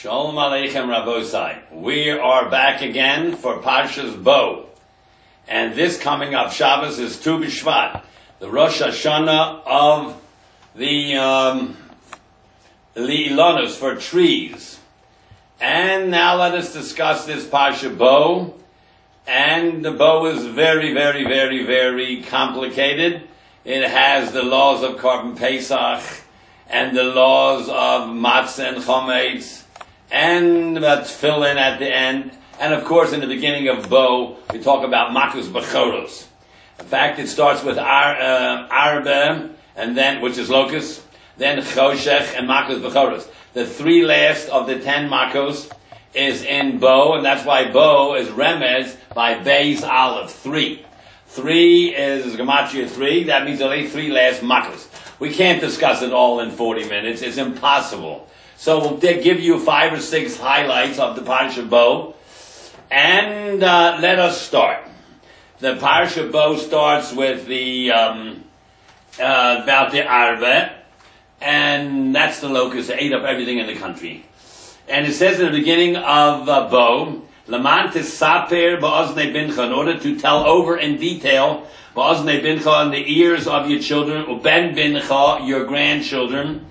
Shalom Aleichem Rabosai. We are back again for Parshas BO. And this coming up Shabbos is Tu B'Shvat, the Rosh Hashanah of the Ilonos for trees. And now let us discuss this Parsha BO. And the BO is very, very, very, very complicated. It has the laws of Korban Pesach and the laws of Matzah and Chometz and Tefillin at the end. And of course, in the beginning of BO, we talk about Makus Bechoros. In fact, it starts with Arba, and then, which is locust, then Choshech and Makus Bechoros. The three last of the 10 Makos is in BO, and that's why BO is remez by Beis Aleph, 3. 3 is Gematria 3, that means only 3 last Makos. We can't discuss it all in 40 minutes, it's impossible. So we'll give you 5 or 6 highlights of the Parsha BO, and let us start. The Parsha BO starts with the about the Arba, and that's the locust that ate up everything in the country. And it says in the beginning of BO, Laman tisaper ba'oznei bincha, in order to tell over in detail, ba'oznei bincha, in the ears of your children, uben bincha, your grandchildren,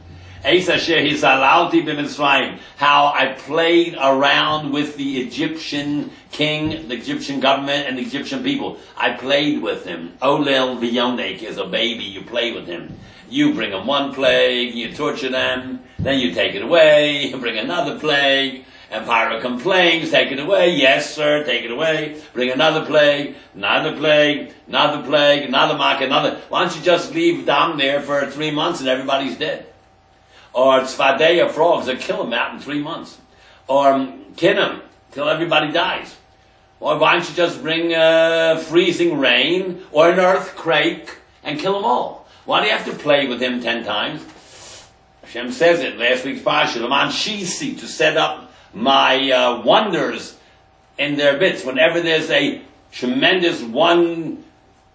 eis asher hisalalti b'Mitzrayim, how I played around with the Egyptian king, the Egyptian government, and the Egyptian people. I played with him. Olel v'yonek is a baby, you play with him. You bring them one plague, you torture them, then you take it away, you bring another plague, and Pharaoh complains, take it away, yes sir, take it away, bring another plague, another plague, another plague, another mark, another. Why don't you just leave them there for 3 months and everybody's dead? Or tzvadeya frogs that kill them out in 3 months. Or kinnim, till everybody dies. Or why don't you just bring freezing rain or an earthquake and kill them all? Why do you have to play with him 10 times? Hashem says it, last week's Parsha, Laman Shisi, to set up my wonders in their bits. Whenever there's a tremendous one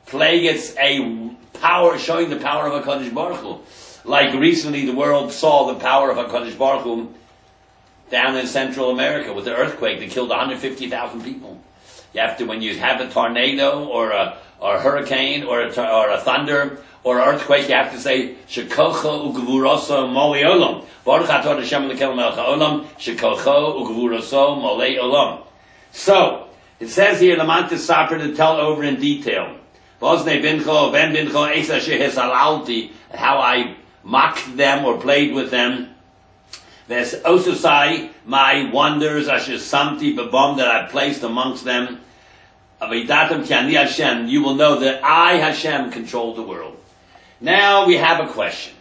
plague, it's a power, showing the power of HaKadosh Baruch Hu. Like recently the world saw the power of HaKadosh Baruch Hu down in Central America with the earthquake that killed 150,000 people. You have to, when you have a tornado or a hurricane or a thunder or earthquake, you have to say Shekocho Ugvuroso Moli Olam. Baruch Atah Hashem Lekel Melech Olam Shekocho Ugvuroso Moli Olam. So it says here, Laman Tisaper, to tell over in detail. Voznei Bincho Ben Bincho Eis Asher Hisalalti, how I mocked them or played with them. There's Ososai, my wonders Asher Samti Babom, that I placed amongst them. Avidatam Ki Ani Hashem, you will know that I Hashem control the world. Now we have a question.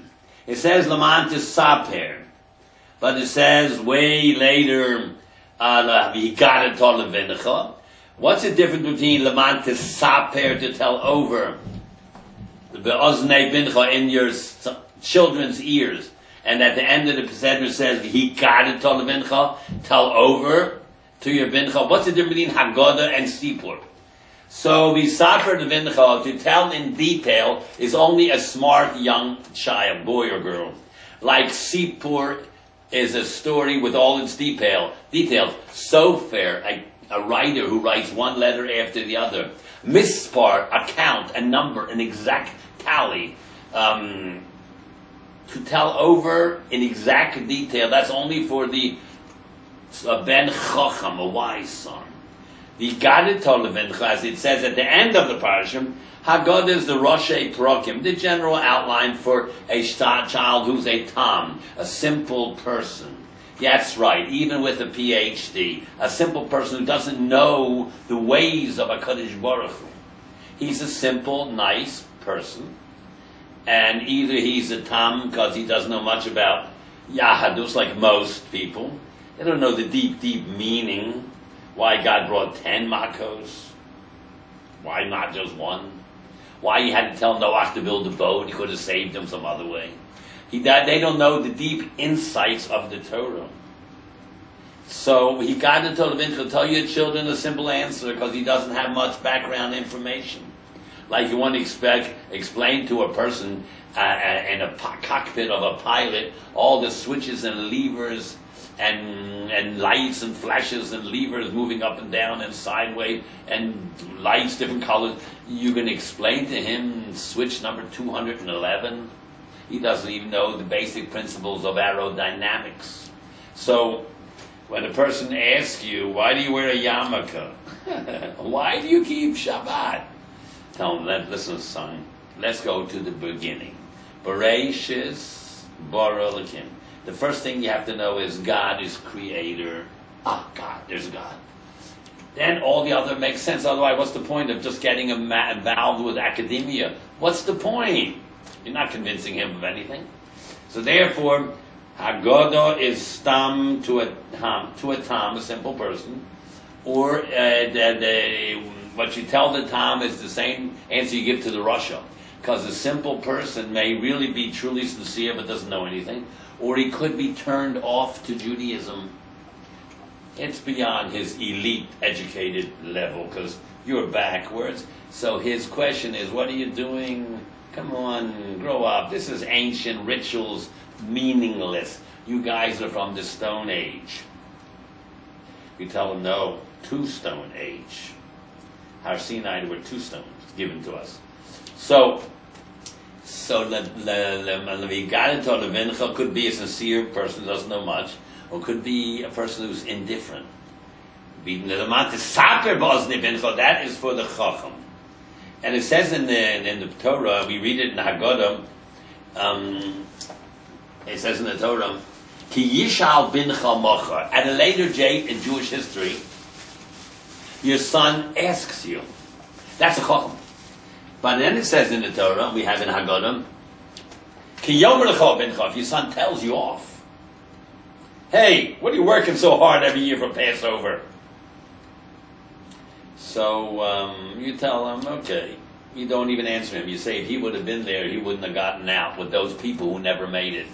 It says Laman Tisaper, but it says way later what's the difference between Laman Tisaper, to tell over, the Be'oznei Bincha, in your children's ears, and at the end of the Peseder says V'higadato leBincha, tell over to your Bincha? What's the difference between Haggadah and Sipur? So V'saper the Bincha, to tell in detail, is only a smart young child, boy or girl. Like Sipur is a story with all its details. Sofer, a writer who writes one letter after the other. Mispar, a count, a number, an exact tally. To tell over in exact detail, that's only for the Ben Chacham, a wise son. The Gaditol Levincha, as it says at the end of the Parashim, Haggadah is the Roshei Prokim, the general outline for a child who's a Tam, a simple person. That's right, even with a PhD, a simple person who doesn't know the ways of HaKadosh Baruch Hu. He's a simple, nice person, and either he's a Tam because he doesn't know much about Yahadus like most people. They don't know the deep, deep meaning, why God brought 10 Makos, why not just one, why he had to tell Noach to build a boat, he could have saved him some other way. They don't know the deep insights of the Torah. So he got to tell your children a simple answer because he doesn't have much background information. Like you want to explain to a person in a cockpit of a pilot all the switches and levers and lights and flashes and levers moving up and down and sideways and lights, different colors. You can explain to him switch number 211. He doesn't even know the basic principles of aerodynamics. So when a person asks you, why do you wear a yarmulke? Why do you keep Shabbat? Tell him, listen, son, let's go to the beginning. Bereshis bara Elokim. The first thing you have to know is God is creator. God, there's God. Then all the other makes sense. Otherwise, what's the point of just getting involved with academia? What's the point? You're not convincing him of anything. So therefore, Haggadah is stam to a tam, a simple person. Or what you tell the tam is the same answer you give to the Rasha. Because a simple person may really be truly sincere but doesn't know anything. Or he could be turned off to Judaism. It's beyond his elite educated level because you're backwards. So his question is, what are you doing? Come on, grow up. This is ancient rituals, meaningless. You guys are from the Stone Age. You tell him, no, 2 Stone Age. Har Sinai, there were 2 stones given to us. So the could be a sincere person who doesn't know much, or could be a person who's indifferent. That is for the Chacham. And it says in the Torah, we read it in the Haggadah, it says in the Torah, Ki yishal bincha mocha. At a later date in Jewish history, your son asks you. That's a Chacham. But then it says in the Torah, we have in Haggadah, Ki yomer lecha bincha, if your son tells you off. Hey, what are you working so hard every year for Passover? So you tell him, okay. You don't even answer him. You say if he would have been there, he wouldn't have gotten out with those people who never made it.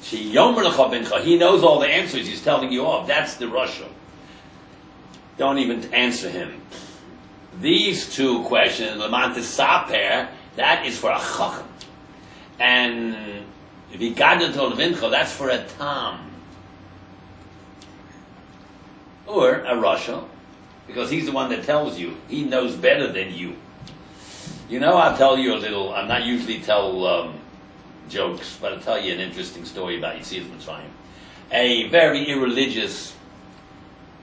He knows all the answers. He's telling you off. That's the Rasha. Don't even answer him. These 2 questions, Lamanta Saper, that is for a Chacham. And if he got into Levincha, that's for a Tam. Or a Rasha. Because he's the one that tells you. He knows better than you. You know, I'll tell you a little, I'm not usually tell jokes, but I'll tell you an interesting story about Yosef Mitzrayim. A very irreligious,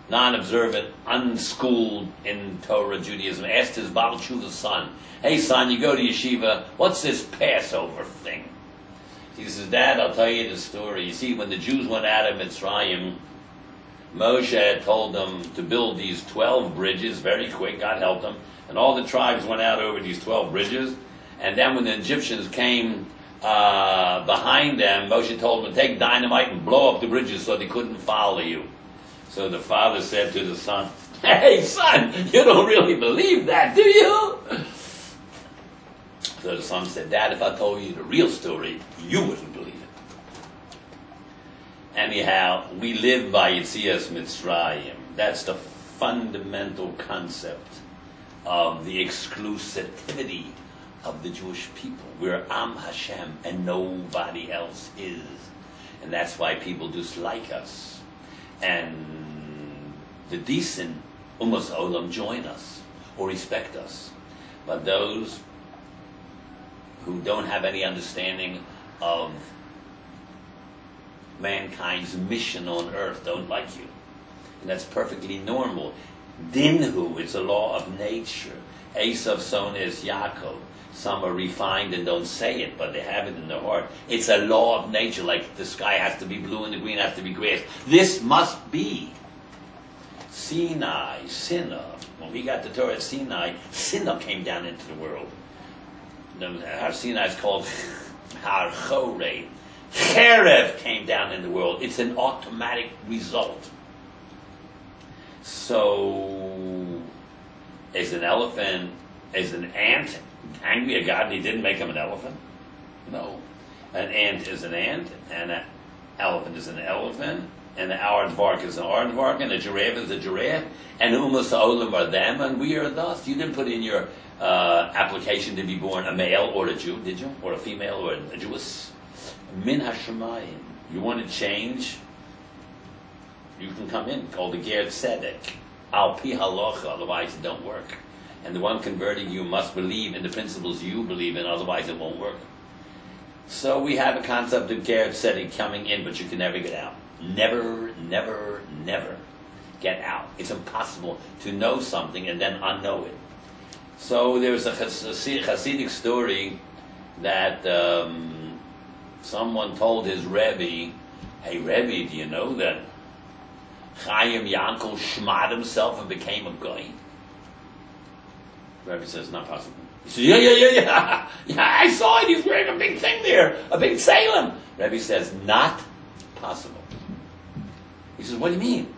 non-observant, unschooled in Torah Judaism asked his Baal Tshuva's son, hey son, you go to yeshiva, what's this Passover thing? He says, Dad, I'll tell you the story. You see, when the Jews went out of Mitzrayim, Moshe had told them to build these 12 bridges very quick. God helped them. And all the tribes went out over these 12 bridges. And then when the Egyptians came behind them, Moshe told them to take dynamite and blow up the bridges so they couldn't follow you. So the father said to the son, hey son, you don't really believe that, do you? So the son said, Dad, if I told you the real story, you wouldn't believe it. Anyhow, we live by Yetzias Mitzrayim. That's the fundamental concept of the exclusivity of the Jewish people. We're Am Hashem and nobody else is. And that's why people dislike us. And the decent Umas Olam join us or respect us. But those who don't have any understanding of mankind's mission on earth don't like you. And that's perfectly normal. Dinhu, it's a law of nature. Esav son is Yaakov. Some are refined and don't say it, but they have it in their heart. It's a law of nature, like the sky has to be blue and the green has to be grass. This must be. Sinai, when we got the Torah at Sinai came down into the world. Har Sinai is called Har Chorei. Cherev came down in the world. It's an automatic result. So, is an elephant, is an ant angry at God and he didn't make him an elephant? No. An ant is an ant, and an elephant is an elephant, and an aardvark is an aardvark, and a giraffe is a giraffe, and Umas Olam are them, and we are thus. You didn't put in your application to be born a male or a Jew, did you? Or a female or a Jewess? Min Hashemayim. You want to change You can come in, called the Ger Tzedek, Al Pi Halacha, otherwise it don't work. And the one converting you must believe in the principles you believe in, otherwise it won't work. So we have a concept of Ger Tzedek coming in, but you can never get out. Never, never, never get out. It's impossible to know something and then unknow it. So there's a Hasidic story that someone told his Rabbi, "Hey Rabbi, do you know that Chaim Yankel shmad himself and became a goy?" Rabbi says, "Not possible." He says, Yeah, I saw it. He's wearing a big thing there, a big Salem." Rabbi says, "Not possible." He says, "What do you mean?"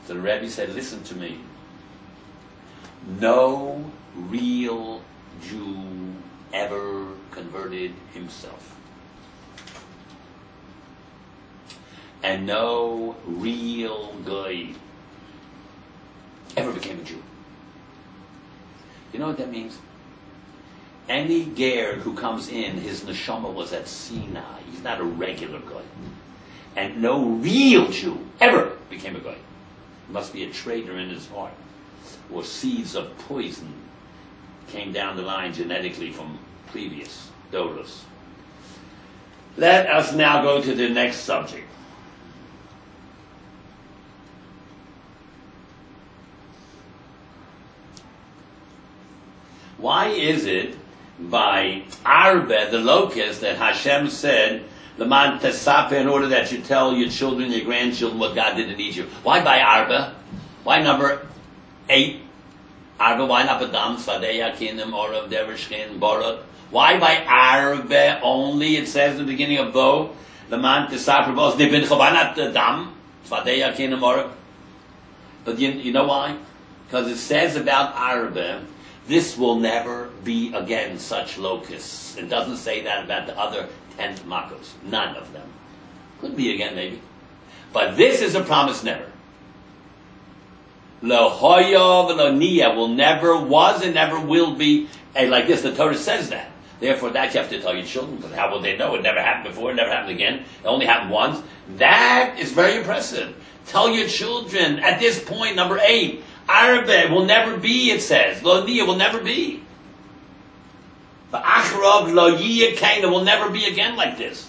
So the Rabbi said, "Listen to me. No real Jew ever converted himself. And no real guy ever became a Jew." You know what that means? Any ger who comes in, his neshama was at Sinai. He's not a regular guy. And no real Jew ever became a guy. Must be a traitor in his heart. Or seeds of poison came down the line genetically from previous doros. Let us now go to the next subject. Why is it by Arbe, the locust, that Hashem said, Leman tesape, in order that you tell your children, your grandchildren what God did in Egypt? Why by Arbe? Why number 8? Arbe, why not Badam, Svadeya, Kinim, Orav, Dervishkin, Borot? Why by Arbe only? It says in the beginning of Bo, Leman tesape, why not Dam, Svadeya, Kinim, Orav? But you know why? Because it says about Arbe, this will never be again such locusts. It doesn't say that about the other 10 makos. None of them. Could be again, maybe. But this is a promise never. Lo hoya v'lo niya will never, was and never will be like this. The Torah says that. Therefore, that you have to tell your children, because how will they know? It never happened before, it never happened again. It only happened once. That is very impressive. Tell your children, at this point, number 8, Arbe will never be, it says. Lo niya will never be. V'achrav lo yiyeh kain, it will never be again like this.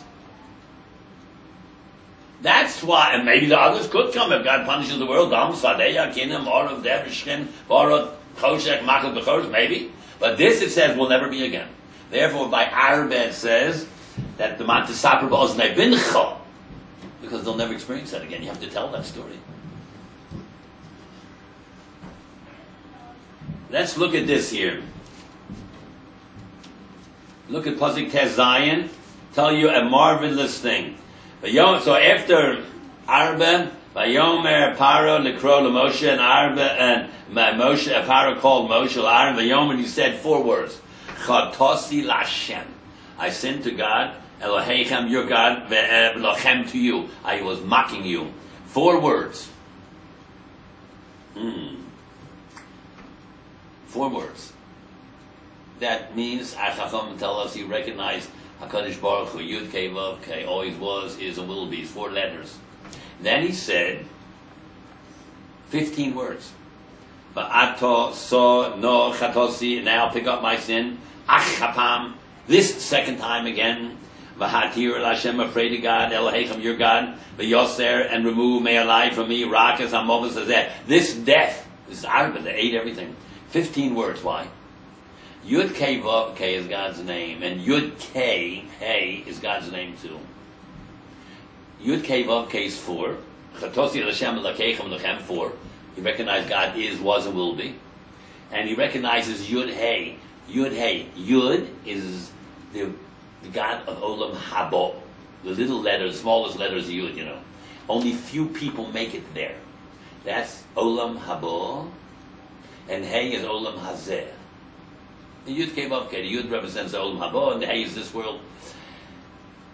That's why, and maybe the others could come if God punishes the world. Dam, Sadeya, Kinim, Orav, Dervishkin, Borot, Choshek, Machal, Bechor, maybe. But this, it says, will never be again. Therefore, by Arbe, it says that the Mantisaper Ba'oznei Bincha, because they'll never experience that again. You have to tell that story. Let's look at this here. Look at Pasuk Tes Zayin. Tell you a marvelous thing. So after Arbe, Vayomer Paro Lekro LeMoshe, and Arbe and Moshe, Paro called Moshe L'Aaron. Vayomer, he said 4 words: Chatasi Lashem, I sinned to God. Elohechem, your God. Ve'elochem, to you, I was mocking you. 4 words. 4 words. That means Chacham tell us he recognized HaKadosh Baruch Hu, Yud Kei Vav Kei, always was, is, and will be. 4 letters. Then he said 15 words. Va'ato so no chatosi, now pick up my sin. Achapam, this second time again. V'hatir Hashem, afraid of God. Elohechem, your God. V'yoser, and remove, may alive from me. Rakas hamovas hazeh. This death, this Arba, they ate everything. 15 words. Why? Yud Kei Vav Kei is God's name, and Yud Kei Hey is God's name too. Yud Kei Vav Kei is 4. Chatosi Hashem L'Keichem L'Chem 4. He recognized God is, was, and will be, and he recognizes Yud Hey. Yud Hey. Yud is the God of Olam Habo. The little letter, the smallest letter is Yud. You know, only few people make it there. That's Olam Habo, and Hey is Olam Hazeh. The Yud Kei Vav Kei. The Yud represents the Olam Habo, and the Hey is this world.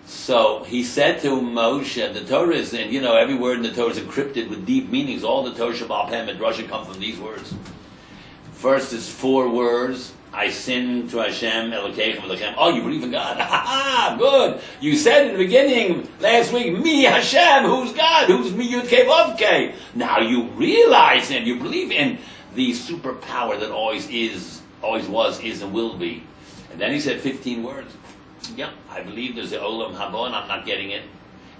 So he said to Moshe, the Torah is, and you know, every word in the Torah is encrypted with deep meanings. All the Torah Shabbat Peh and Midrash come from these words. First is 4 words, I sinned to Hashem, Elokeichem, Elokeichem. Oh, you believe in God? Ha ha, good. You said in the beginning, last week, me, Hashem, who's God? Who's me, Yud Kei Vav Kei? Now you realize and you believe in the superpower that always was, is, and will be. And then he said 15 words. Yeah, I believe there's the Olam Haba, and I'm not getting it.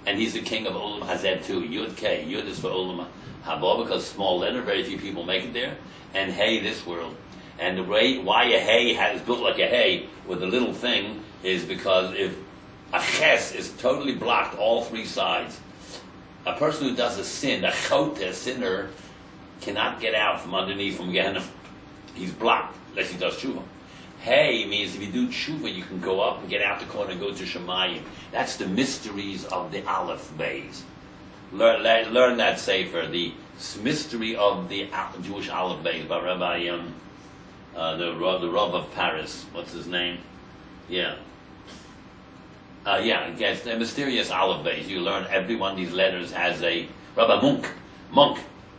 And he's the king of Olam Hazeh too. Yud Kei. Yud is for Olam Haba because small letter, very few people make it there. And Hey, this world. And the way why a hay is built like a hay with a little thing is because if a ches is totally blocked all three sides, a person who does a sin, a choteh, a sinner, cannot get out from underneath from Gehenna. He's blocked unless he does tshuva. Hay means if you do tshuva, you can go up and get out the corner and go to Shemayim. That's the mysteries of the Aleph Beis. Learn that sefer, the mystery of the Jewish Aleph Beis by Rabbi. The Rav of Paris, what's his name? Yeah. Yes, the mysterious Aleph Beis. You learn every one of these letters has a Rabbi Monk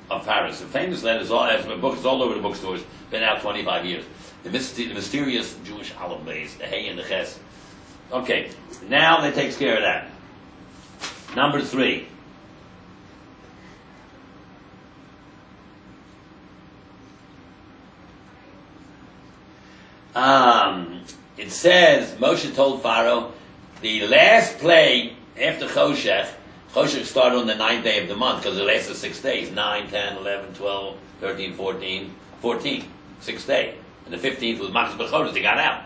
of Paris. The famous letters, books all over the bookstores, been out 25 years. The mysterious Jewish Aleph Beis, the Hey and the Ches. Okay, now that takes care of that. Number 3. It says, Moshe told Pharaoh, the last plague after Choshech started on the 9th day of the month, because it lasted 6 days, 9, 10, 11, 12, 13, 14, 6th day. And the 15th was Machas B'Chodesh, they got out.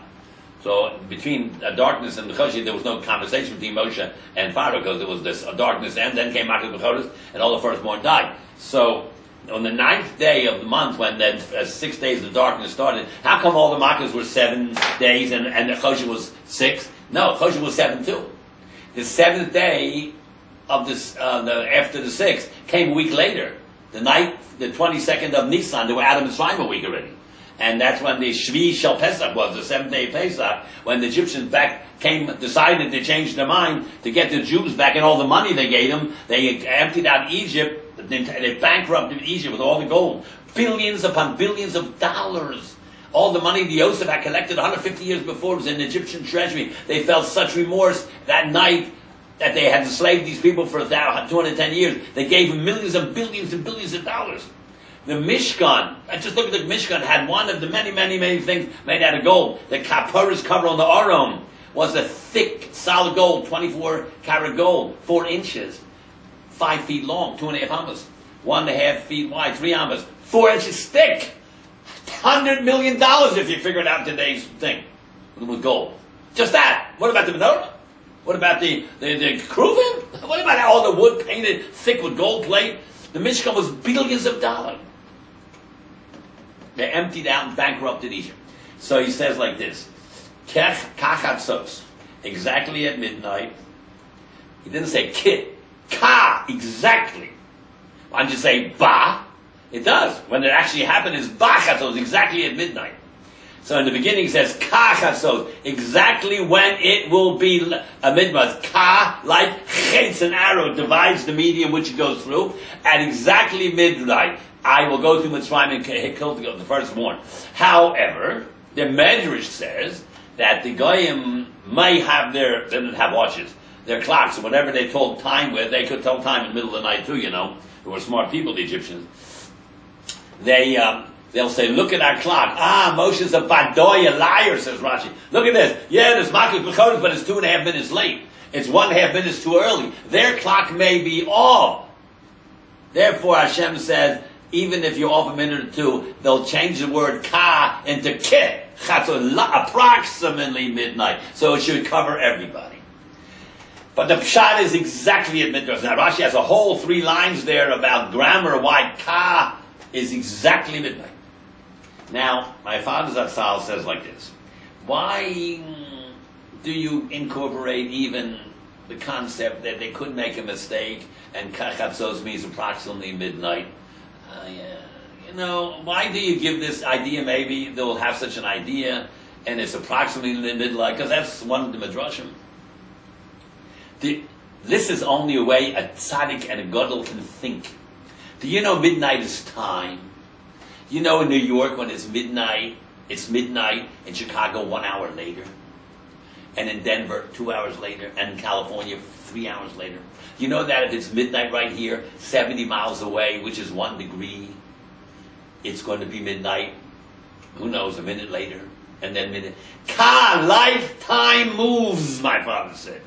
So between darkness and the Choshech, there was no conversation between Moshe and Pharaoh, because there was this darkness, and then came Machas B'Chodesh, and all the firstborn died. So on the 9th day of the month, when the 6 days of darkness started, how come all the Makkahs were 7 days and the Choshech was 6? No, Choshech was 7 too. The 7th day of this, after the 6th, came a week later. The 22nd of Nisan, they were out of Mitzrayim a week already. And that's when the Shvi Shel Pesach was, the 7th day of Pesach, when the Egyptians decided to change their mind to get the Jews back and all the money they gave them. They emptied out Egypt. They bankrupted Egypt with all the gold. Billions upon billions of dollars. All the money the Yosef had collected 150 years before was in the Egyptian treasury. They felt such remorse that night that they had enslaved these people for 210 years. They gave them millions and billions of dollars. The Mishkan, just look at the Mishkan, had one of the many things made out of gold. The Kapara's cover on the Aron was a thick, solid gold, 24 karat gold, 4 inches. 5 feet long, 2.5 amas, 1.5 feet wide, 3 amas, 4 inches thick. $100 million if you figure it out today's thing with gold. Just that. What about the menorah? What about the kruvim? What about all the wood painted thick with gold plate? The Mishkan was billions of dollars. They emptied out and bankrupted Egypt. So he says like this: Kech kachatzos, exactly at midnight. He didn't say kit. Ka, exactly. Why don't you say ba? It does. When it actually happened, it's ba chatzos, exactly at midnight. So in the beginning it says ka chatzos, exactly when it will be a midnight. Ka, like chetz, an arrow, divides the medium which it goes through. At exactly midnight, I will go through Mitzrayim and kill the firstborn. However, the Medrash says that the Goyim may have they didn't have watches. Their clocks, or whatever they told time with, they could tell time in the middle of the night too, you know. They were smart people, the Egyptians. They'll say, look at our clock. Moshe's a badoy, a liar, says Rashi. Look at this. Yeah, there's Machas B'Chodesh, but it's 2.5 minutes late. It's 1.5 minutes too early. Their clock may be off. Therefore, Hashem says, even if you're off a minute or two, they'll change the word ka into kit. Approximately midnight. So it should cover everybody. But the pshat is exactly at midnight. Now Rashi has a whole 3 lines there about grammar, why ka is exactly midnight. Now, my father Zatzal says like this: why do you incorporate even the concept that they could make a mistake and kachatzos means approximately midnight? You know, why do you give this idea? Maybe they'll have such an idea and it's approximately midnight, because that's one of the midrashim. This is only a way a tzaddik and a gadol can think. Do you know midnight is time? You know in New York when it's midnight, It's midnight in Chicago 1 hour later, and in Denver 2 hours later, and in California 3 hours later. You know that if it's midnight right here, 70 miles away, which is 1 degree, it's going to be midnight, who knows, a minute later, and then minute. Lifetime moves, my father said.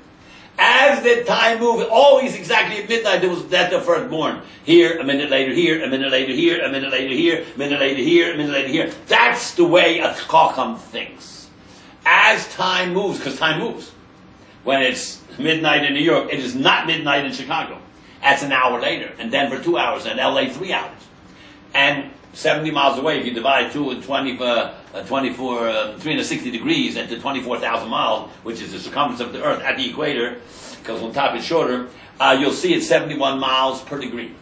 As the time moves, always exactly at midnight, there was that the firstborn. Here, a minute later here, a minute later here, a minute later here, a minute later here, a minute later here. That's the way a Chacham thinks. As time moves, because time moves. When it's midnight in New York, it is not midnight in Chicago. That's an hour later. And Denver 2 hours, and LA 3 hours. And 70 miles away, if you divide 360 degrees into 24,000 miles, which is the circumference of the Earth at the equator, because on top it's shorter, you'll see it's 71 miles per degree.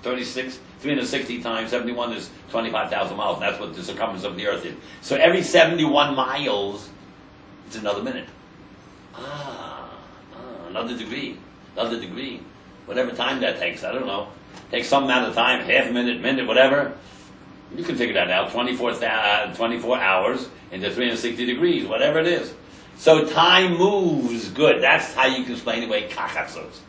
360 times 71 is 25,000 miles, and that's what the circumference of the Earth is. So every 71 miles, it's another minute. Another degree. Whatever time that takes, I don't know. Takes some amount of time, half a minute, whatever. You can figure that out. 24 hours into 360 degrees, whatever it is. So time moves. Good. That's how you can explain away kachatzos.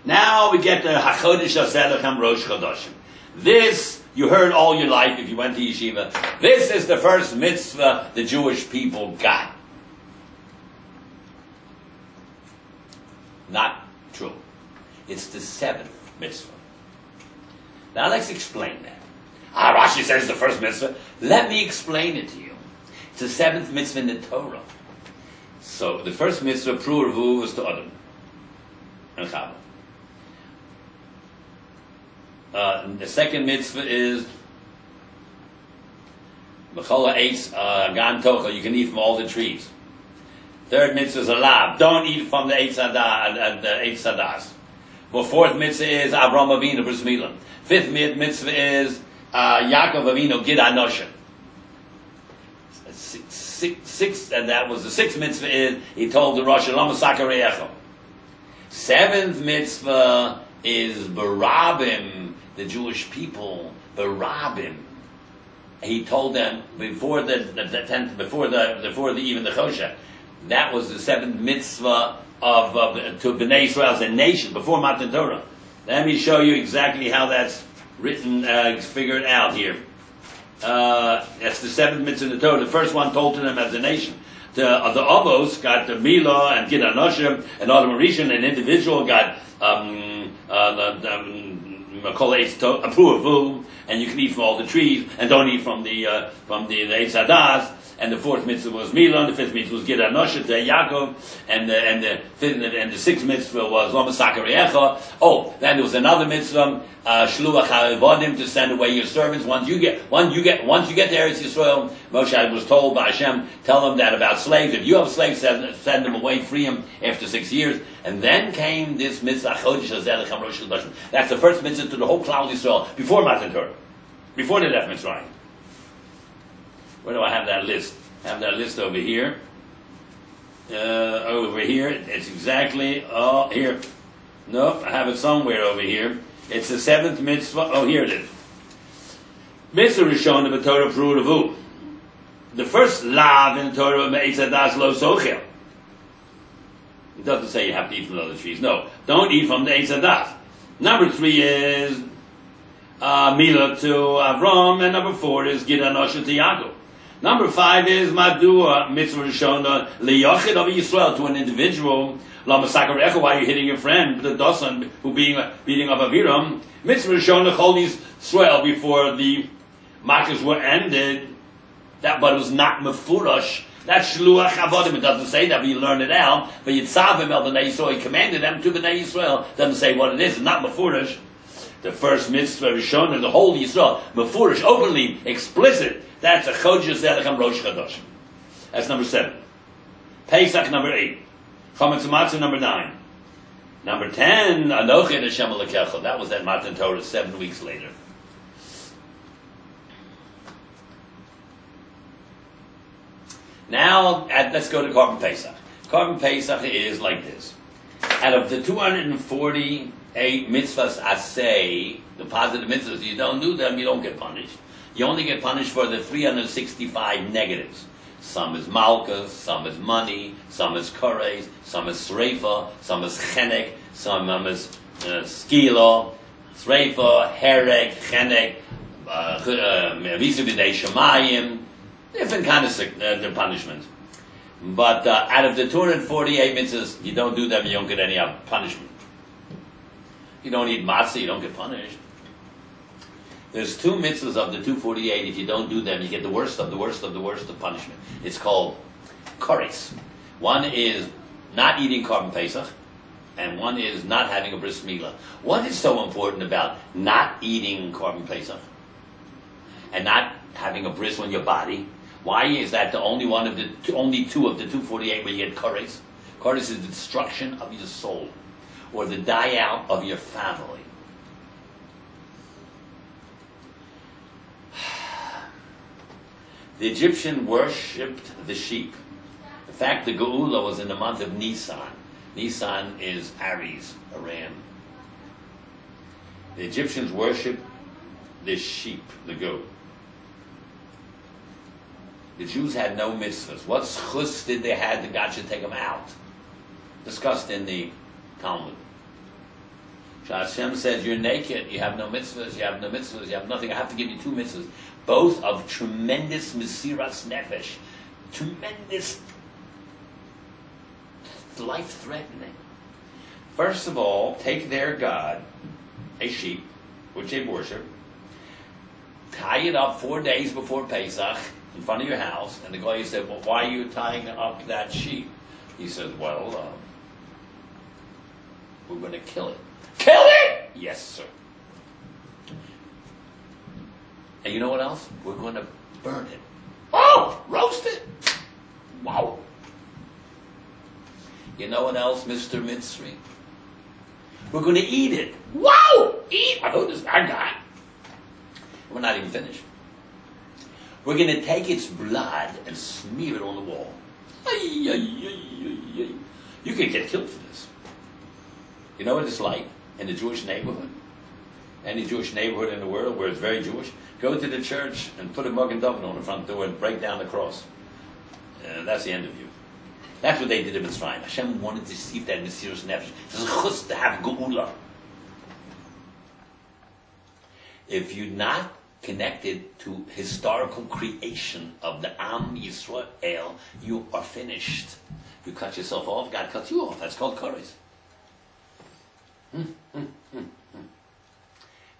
Now we get the Hachodesh Aselechem Rosh Chodoshim. This you heard all your life if you went to yeshiva. This is the first mitzvah the Jewish people got. Not true. It's the 7th mitzvah. Now let's explain that. Rashi says it's the first mitzvah. Let me explain it to you. It's the 7th mitzvah in the Torah. So the first mitzvah, Pru Revu, was to Adam and Chava. The second mitzvah is Mechola Eitz Gan Tocha. You can eat from all the trees. Third mitzvah is Alav. Don't eat from the Eitz Sadas. Well, fourth mitzvah is Avraham Avinu Bris Milah. Fifth mitzvah is Yaakov Avinu Gid Anosha. Sixth, and that was the sixth mitzvah is he told the Rosh Hashanah Sakareyecha. Seventh mitzvah is Barabim, the Jewish people. Barabim. He told them before the even the Choshen. That was the 7th mitzvah of to Bnei Israel as a nation before Matan Torah. Let me show you exactly how that's written, figured out here. That's the 7th mitzvah in the Torah. The first one told to them as a nation. The Avos got the Milah and Gid Anoshim, and Adam Rishon, an individual got Apuavu, and you can eat from all the trees, and don't eat from the Eitz Hadas. And the 4th mitzvah was Milah, and the 5th mitzvah was Gid Anosha to Yaakov, and the 6th mitzvah was Lama Sakareyecha. Oh, then there was another mitzvah, Shluach HaEvodim, to send away your servants. Once you get to Eretz Yisrael, Moshe was told by Hashem, tell them that about slaves. If you have slaves, send them away, free them after 6 years. And then came this mitzvah, Chodesh Hazelech Rosh Chodoshim. That's the first mitzvah to the whole cloud of Yisrael, before Matan Torah, before the Def Mitzrayim. Where do I have that list? I have that list over here. Over here. It's exactly, here. Nope, I have it somewhere over here. It's the 7th mitzvah. Oh, here it is. Mitzvah Rishon of the Torah Pru Revu. The first lav in the Torah of Eitz Hadas Lo Sochel. It doesn't say you have to eat from other trees. No, don't eat from the Eitz Hadas. Number 3 is Milah to Avram, and number 4 is Gid Anosha to Yaakov. Number 5 is Madua, Mitzvah Rishona, Liyochid of Yisrael, to an individual, Lama Sakarecha, why you're hitting your friend, the Dosan, who beating of Aviram. Mitzvah Rishona, Chol Yisrael, before the Makkahs were ended, but it was not Mefurash. That's Shluach Avodim. It doesn't say that, but you learn it out. But Yitzavim El B'nai Yisrael, he commanded them to B'nai Yisrael. Doesn't say what it is, it's not Mefurash. The first mitzvah Rishona, the whole Yisrael, Mefurash, openly, explicit. That's a Chodesh Hazelech Rosh Chodoshim. That's number 7. Pesach, number 8. Chametz Matzah, number 9. Number 10, Anochi Hashem Elokecha. That was at Matan Torah 7 weeks later. Now, let's go to Korban Pesach. Korban Pesach is like this. Out of the 248 mitzvahs asay, the positive mitzvahs, you don't do them, you don't get punished. You only get punished for the 365 negatives. Some is malchus, some is money, some is kores, some is sreifa, some is chenek, some is skilo, sreifa, herek, chenek, visu b'dei shemayim, different kind of punishments. But out of the 248 mitzvahs, you don't do them, you don't get any punishment. You don't eat matzah, you don't get punished. There's two mitzvahs of the 248. If you don't do them, you get the worst of the worst of the worst of punishment. It's called kores. One is not eating korban pesach, and one is not having a bris milah. What is so important about not eating korban pesach and not having a bris on your body? Why is that the only two of the 248 where you get kores? Kores is the destruction of your soul, or the die out of your family. The Egyptian worshipped the sheep. In fact, the Geula was in the month of Nisan. Nisan is Aries, a ram. The Egyptians worshipped the sheep, the goat. The Jews had no mitzvahs. What schus did they have that God should take them out? Discussed in the Talmud. Hashem said, you're naked, you have no mitzvahs, you have no mitzvahs, you have nothing. I have to give you two mitzvahs. Both of tremendous mesiras nefesh. Tremendous, life-threatening. First of all, take their God, a sheep, which they worship, tie it up 4 days before Pesach in front of your house, and the guy said, well, why are you tying up that sheep? He says, well, we're going to kill it. Kill it? Yes, sir. And you know what else? We're going to burn it. Oh, roast it. Wow. You know what else, Mr. Mitzri? We're going to eat it. Wow! Eat! I got. We're not even finished. We're going to take its blood and smear it on the wall. You could get killed for this. You know what it's like in the Jewish neighborhood? Any Jewish neighborhood in the world where it's very Jewish, go to the church and put a mug and Daven on the front door and break down the cross. That's the end of you. That's what they did in Mitzrayim. Hashem wanted to see that Mesiras Nefesh. It's a chus to have Geula. If you're not connected to historical creation of the Am Yisrael, you are finished. You cut yourself off, God cuts you off. That's called kores.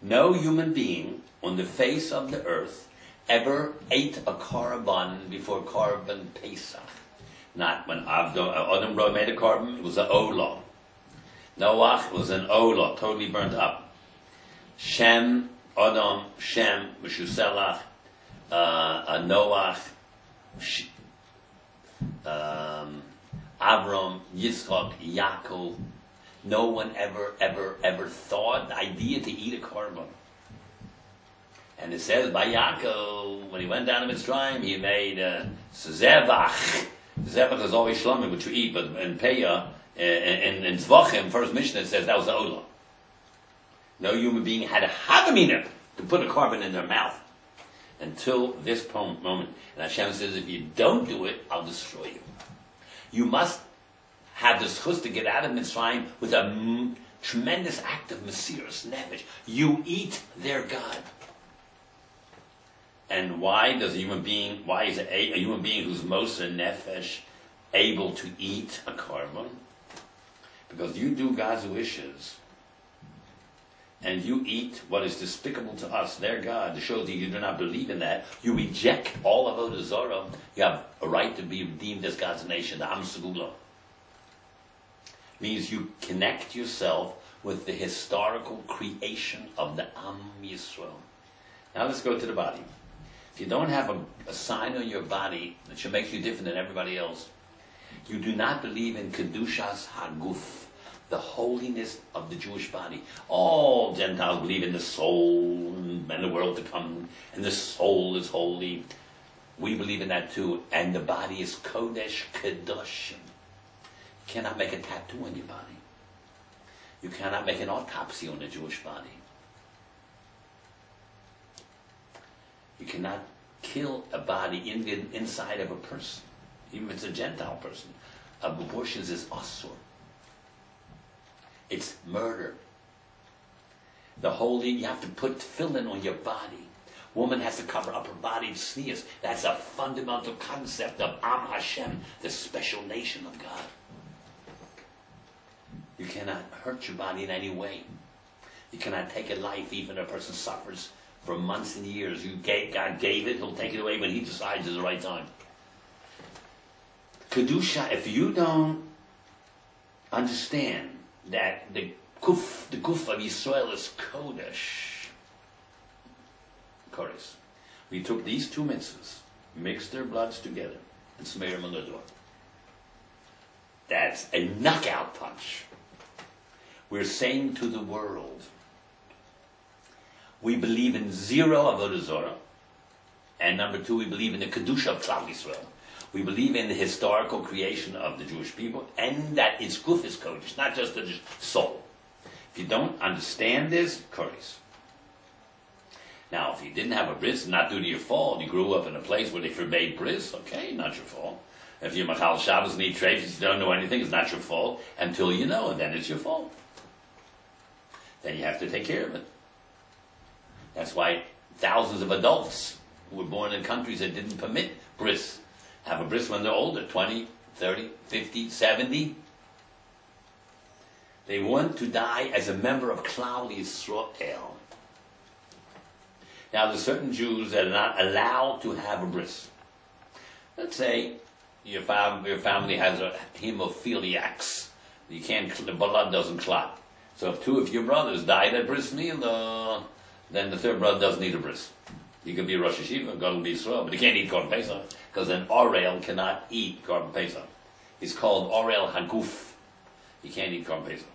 No human being on the face of the earth ever ate a korban before korban Pesach. Not when Adam made a korban, it was an olah. Noach was an olah, totally burnt up. Shem, Meshuselach, Noach, Avram, Yitzchak, Yaakov. No one ever thought the idea to eat a korban. And it says by Yaakov, when he went down to Mitzrayim, he made zevach. Zevach is always shlomim, which you eat, but in Peah, in Zvachim, first Mishnah, it says that was the olah. No human being had a havamina to put a korban in their mouth until this moment. And Hashem says, if you don't do it, I'll destroy you. You must have the schus to get out of Mitzrayim with a tremendous act of Mesiras Nefesh. You eat their God. And why is a human being who's Moser Nefesh able to eat a korban? Because you do God's wishes, and you eat what is despicable to us, their God, to show that you do not believe in that. You reject all of Avodah Zarah. You have a right to be redeemed as God's nation, the Am Segula. Means you connect yourself with the historical creation of the Am Yisrael. Now let's go to the body. If you don't have a sign on your body that should make you different than everybody else, you do not believe in Kedushas Haguf, the holiness of the Jewish body. All Gentiles believe in the soul and the world to come, and the soul is holy. We believe in that too, and the body is Kodesh Kedoshim. You cannot make a tattoo on your body. You cannot make an autopsy on a Jewish body. You cannot kill a body inside of a person, even if it's a Gentile person. Abortions is asur. It's murder. The holy, you have to put tefillin on your body. Woman has to cover up her body in tznius. That's a fundamental concept of Am Hashem, the special nation of God. You cannot hurt your body in any way. You cannot take a life, even if a person suffers for months and years. God gave it, he'll take it away when he decides is the right time. Kedusha, if you don't understand that the guf of Yisrael is Kodesh, we took these two mitzvahs, mixed their bloods together, and smear them on the door. That's a knockout punch. We're saying to the world, we believe in zero avodah zarah, and number two, we believe in the kedusha of Klal Yisrael. We believe in the historical creation of the Jewish people, and that its guf is kodesh, not just the soul. If you don't understand this, kodesh. Now, if you didn't have a bris, not due to your fault, you grew up in a place where they forbade bris, okay, not your fault. If you're Machal Shabbos and eat treifas, you don't know anything, it's not your fault, until you know, and then it's your fault. Then you have to take care of it. That's why thousands of adults who were born in countries that didn't permit bris have a bris when they're older, 20, 30, 50, 70. They want to die as a member of Klal Yisrael. Now, there's certain Jews that are not allowed to have a bris. Let's say your family has a hemophiliacs. The blood doesn't clot. So if two of your brothers died at bris milah, then the third brother doesn't need a bris. He could be a Rosh Hashiva, God will be Yisrael, but he can't eat Korban Pesach, because an Orel cannot eat Korban Pesach. He's called Orel Haguf. He can't eat Korban Pesach.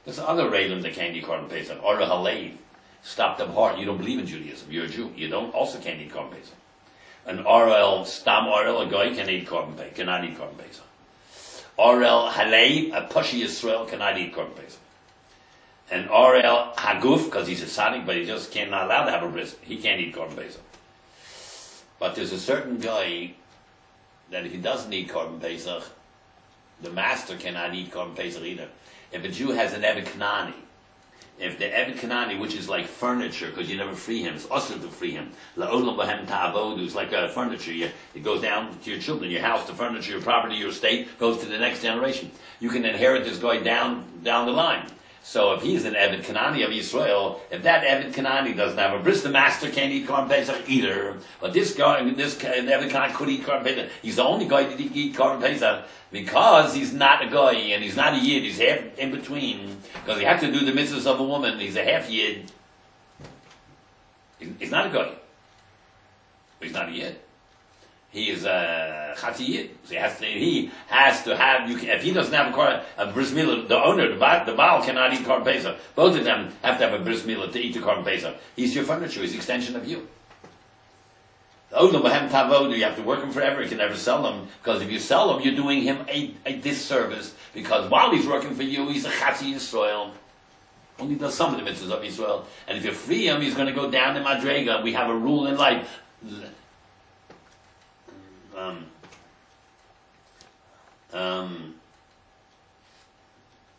There's other Reilim that can't eat Korban Pesach. Orel Halev. Stopped up heart. You don't believe in Judaism. You're a Jew. You also can't eat Korban Pesach. An Orel, Stam Orel, a guy cannot eat Korban Pesach. Orel Halev, a Pashi Yisrael, cannot eat Korban Pesach. And Orel Haguf, because he's a tzaddik, but he just not allowed to have a bris. He can't eat Korban Pesach. But there's a certain guy that if he doesn't eat Korban Pesach, the master cannot eat Korban Pesach either. If a Jew has an Eved Kanani, if the Eved Kanani, which is like furniture, because you never free him, it's also to free him. La'olam b'hem ta'avodu, it's like furniture. It goes down to your children, your house, the furniture, your property, your estate, goes to the next generation. You can inherit this guy down the line. So if he's an Eved Kanani of Yisrael, if that Eved Kanani doesn't have a bris, the master can't eat Korban Pesach either. But this Eved Kanani could eat Korban Pesach. He's the only guy that eat Korban Pesach because he's not a guy and he's not a yid. He's half in between because he has to do the mitzvahs of a woman. He's a half yid. He's not a guy. He's not a yid. He is a chatiyid. So he has to have. If he doesn't have a bris milah, the owner, the baal cannot eat Korban Pesach. Both of them have to have a bris milah to eat the Korban Pesach. He's your furniture. He's an extension of you. You have to work him forever. You can never sell him because if you sell him, you're doing him a disservice. Because while he's working for you, he's a chatzi Yisrael. Only does some of the mitzvahs of Yisrael. And if you free him, he's going to go down in Madrega. We have a rule in life.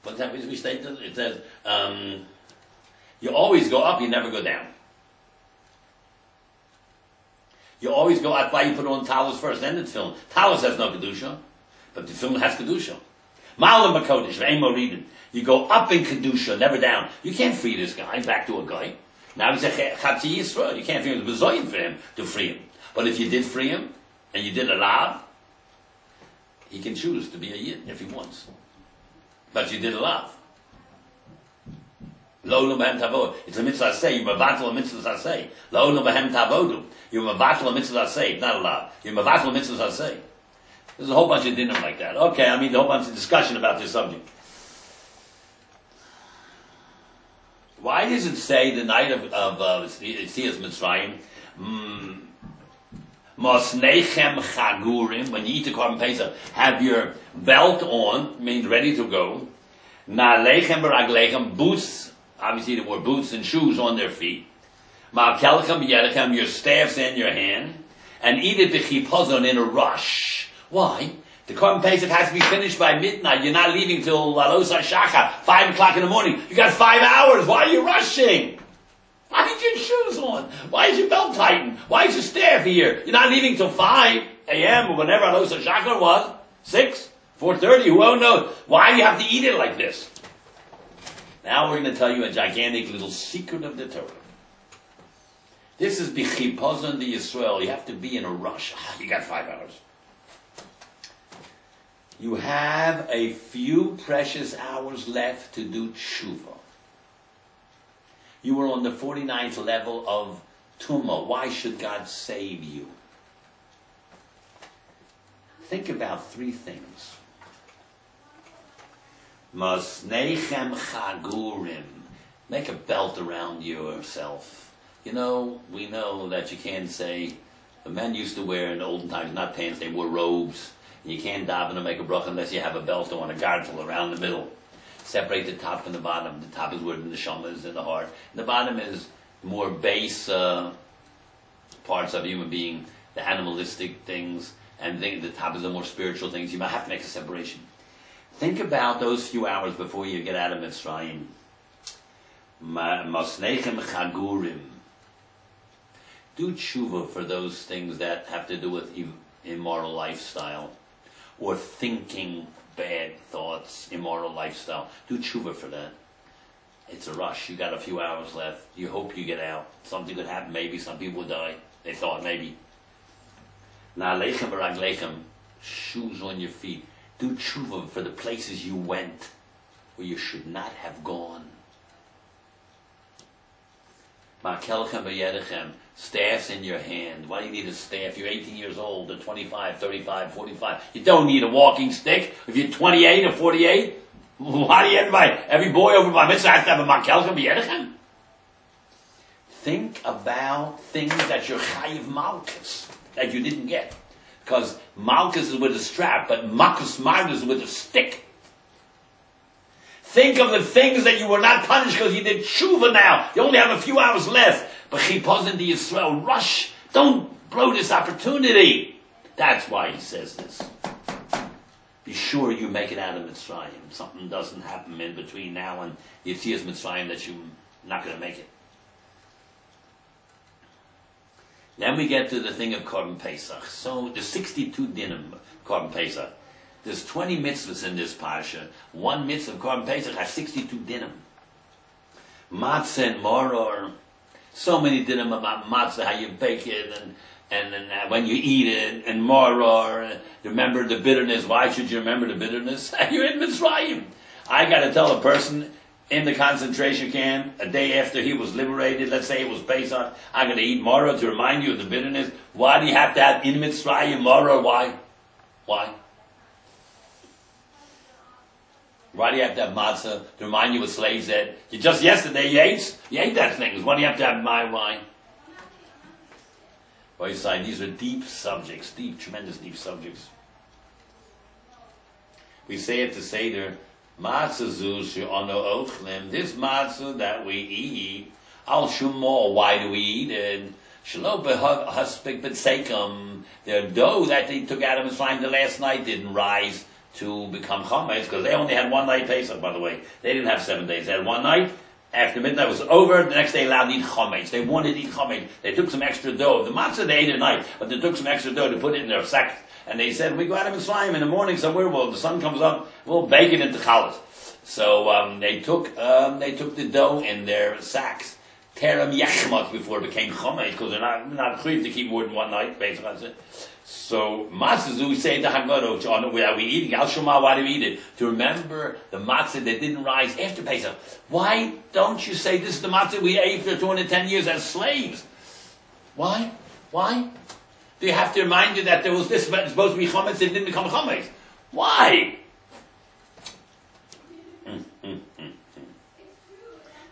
What's that we stated? It says, you always go up, you never go down. You always go up, why you put on talis first, then the tefillin. Talis has no kedusha, but the tefillin has kedusha. Ma'alim b'kodesh, ve'emo reading. You go up in kedusha, never down. You can't free this guy back to a guy. Now he's a chatzi Yisrael. You can't free him. It's bezoyin for him to free him. But if you did free him, and you did a lav, he can choose to be a yid if he wants. But you did a lav. Lo b'hem tavodu. It's a mitzvah say. You're mevatel a mitzvah say. Lo b'hem tavodu. You're mevatel a mitzvah say, not a lav. You're mevatel a mitzvah say. There's a whole bunch of dinner like that. Okay, a whole bunch of discussion about this subject. Why does it say the night of Yetzias Mitzrayim? Mosnechem chagurim, when you eat the Korban Pesach, have your belt on, means ready to go. Na'alechem b'raglechem, boots, obviously they wore boots and shoes on their feet. Ma'akelechem b'yedechem, your staffs in your hand. And eat it b'chipozon, in a rush. Why? The Korban Pesach has to be finished by midnight. You're not leaving till Alos HaShacha, 5 o'clock in the morning. You got 5 hours. Why are you rushing? Why did your shoes on? Why is your belt tightened? Why is your staff here? You're not leaving till 5 a.m. or whenever Alos HaShacha was. 6, 4:30, who knows? Why do you have to eat it like this? Now we're going to tell you a gigantic little secret of the Torah. This is b'chipozon the Yisrael. You have to be in a rush. You got 5 hours. You have a few precious hours left to do tshuva. You were on the 49th level of Tumah. Why should God save you? Think about 3 things. Masneichem chagurim. Make a belt around yourself. You know, we know that you can't say, the men used to wear in the olden times, not pants, they wore robes. You can't daven or make a bracha unless you have a belt on a girdle around the middle. Separate the top from the bottom. The top is where the neshama is in the heart. And the bottom is more base parts of a human being, the animalistic things, and the top is the more spiritual things. You might have to make a separation. Think about those few hours before you get out of Mitzrayim. Masneichem chagurim. Do tshuva for those things that have to do with immoral lifestyle, or thinking bad thoughts, immoral lifestyle. Do tshuva for that. It's a rush. You got a few hours left. You hope you get out. Something could happen. Maybe some people would die. They thought maybe. Na'alechem v'raglechem, shoes on your feet. Do tshuva for the places you went where you should not have gone. Ma'akelechem v'yedechem, staffs in your hand. Why do you need a staff? You're 18 years old, or 25, 35, 45. You don't need a walking stick. If you're 28 or 48, why do you every boy over by mitzvah has to have a ma'akelechem v'yedechem? Think about things that you're chayiv malchus, that you didn't get. Because malchus is with a strap, but malchus is with a stick. Think of the things that you were not punished because you did tshuva now. You only have a few hours left. But chipozon to Yisrael, rush. Don't blow this opportunity. That's why he says this. Be sure you make it out of Mitzrayim. Something doesn't happen in between now and Yetzias Mitzrayim that you're not going to make it. Then we get to the thing of Korban Pesach. So there's 62 dinim Korban Pesach. There's 20 mitzvahs in this parsha. One mitzvah of Korban Pesach has 62 dinim. Matzah and maror. So many dinim about matzah, how you bake it, and when you eat it, and maror. Remember the bitterness. Why should you remember the bitterness? You're in Mitzrayim. I got to tell a person in the concentration camp, a day after he was liberated, let's say it was Pesach, I'm going to eat maror to remind you of the bitterness. Why do you have to have in Mitzrayim maror? Why? Why do you have to have matzah to remind you what slaves said? Just yesterday you ate that thing. Why do you have to have my wine? Well, these are deep subjects, tremendous deep subjects. We say at the Seder, matzah zu she'ano ochlim, this matzah that we eat, al shumo, why do we eat it? Shelo behaspik b'tsekum, the dough that they took out of Mitzrayim the last night didn't rise to become chametz, because they only had one night Pesach, by the way. They didn't have 7 days. They had one night. After midnight was over, the next day allowed to eat chametz. They wanted to eat chametz. They took some extra dough. The matzah they ate at night, but they took some extra dough to put it in their sack. And they said, we go out of Mitzrayim in the morning somewhere, well, the sun comes up, we'll bake it into challah. So they took the dough in their sacks. Terem yachmat before it became chametz, because they're not free to keep more than one night, basically. So, matzah, we say the Haggadah, where we eating, Al Shema, why do we eat it? To remember the matzah that didn't rise after Pesach. Why don't you say this is the matzah we ate for 210 years as slaves? Why? Do you have to remind you that there was this supposed to be chametz and it didn't become chametz? Why?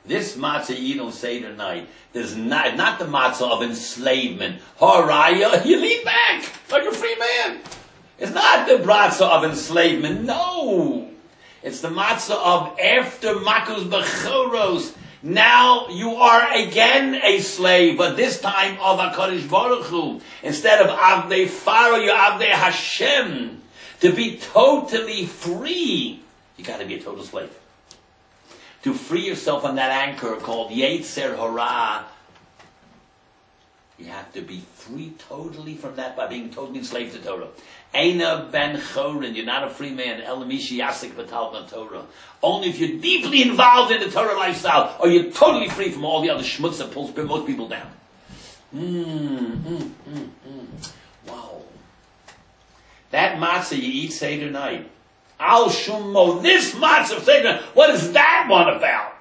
This matzah you eat on Seder night is not the matzah of enslavement. Haraya, you lean back like a free man. It's not the matzah of enslavement. No. It's the matzah of after Makos Bechoros. Now you are again a slave, but this time of HaKadosh Baruch Hu. Instead of Avdei Pharaoh, you're Avdei Hashem. To be totally free, you got to be a total slave. To free yourself on that anchor called Yetzer Hara, you have to be free totally from that by being totally enslaved to Torah. Eina ben chorin, you're not a free man. Elamishi yasik b'tal Torah. Only if you're deeply involved in the Torah lifestyle, or you're totally free from all the other schmutz that pulls most people down. Wow. That matzah you eat Seder night. Al shummo, this matzah of Seder, what is that one about?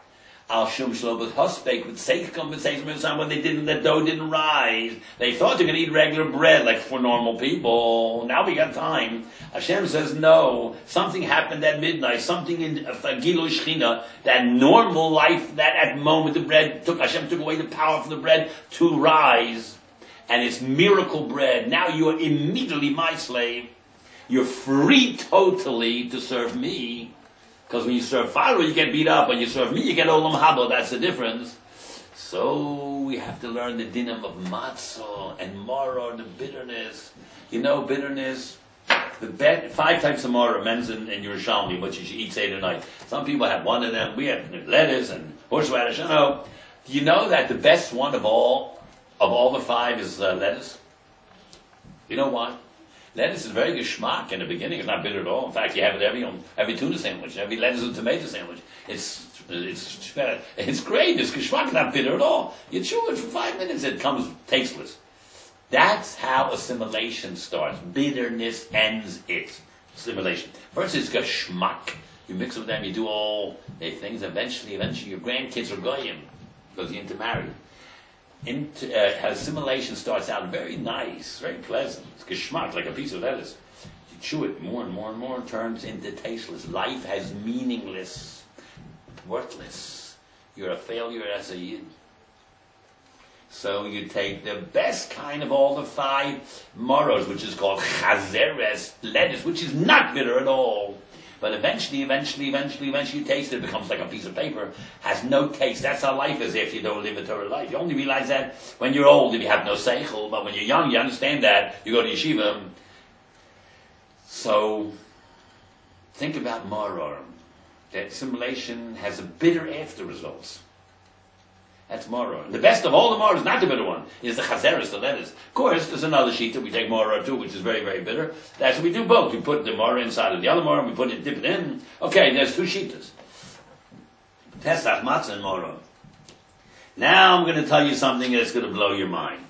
Al shum shlo with hospek with seichkom with seichkom when the dough didn't rise. They thought they're going to eat regular bread like for normal people. Now we got time. Hashem says no. Something happened at midnight. Something in Gilui Shechina, that normal life, that at moment the bread Hashem took away the power from the bread to rise, and it's miracle bread. Now you are immediately my slave. You're free totally to serve me. Because when you serve Pharaoh, you get beat up. When you serve me, you get Olam Haba. That's the difference. So we have to learn the dinam of matzah and maror, the bitterness. You know, bitterness. The 5 types of maror, men's and Yerushalmi, what you should eat Seder night. Some people have one of them. We have lettuce and horseradish. I know. Do you know that the best one of all the 5 is lettuce? You know why? Lettuce is very geschmack in the beginning. It's not bitter at all. In fact, you have it every tuna sandwich, every lettuce and tomato sandwich. It's great. It's geschmack. It's not bitter at all. You chew it for 5 minutes, it comes tasteless. That's how assimilation starts. Bitterness ends it. Assimilation. First, it's geschmack. You mix with them. You do all the things. Eventually, your grandkids are goyim because you intermarry. Assimilation starts out very nice, very pleasant. It's geschmack, like a piece of lettuce. You chew it more and more and more, it turns into tasteless. Life has meaningless, worthless. You're a failure as a yid. So you take the best kind of all the 5 moros, which is called chazeres, lettuce, which is not bitter at all. But eventually you taste it. It becomes like a piece of paper, has no taste. That's how life is if you don't live a Torah life. You only realize that when you're old, if you have no seichel. But when you're young, you understand that. You go to yeshiva. So, think about maror. That assimilation has a bitter after results. That's maror. The best of all the maror is not the bitter one. Is the chazeres, the lettuce. Of course, there's another sheet that we take maror too, which is very, very bitter. That's what we do both. We put the maror inside of the other maror, we dip it in. Okay, there's 2 sheetas. Pesach, matzah, and maror. Now I'm going to tell you something that's going to blow your mind.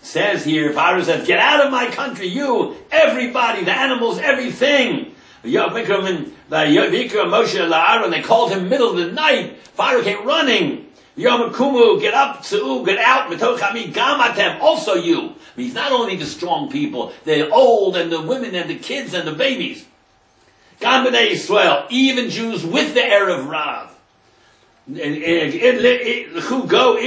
It says here, Pharaoh says, get out of my country, you, everybody, the animals, everything. Vikram Moshe and they called him middle of the night. Pharaoh came running. Yom Kumu, get up, Tzu, get out, Metochami, Gamatem, also you. Means not only the strong people, the old and the women and the kids and the babies. Gam b'nei Yisrael, even Jews with the Erev Rav. Who go,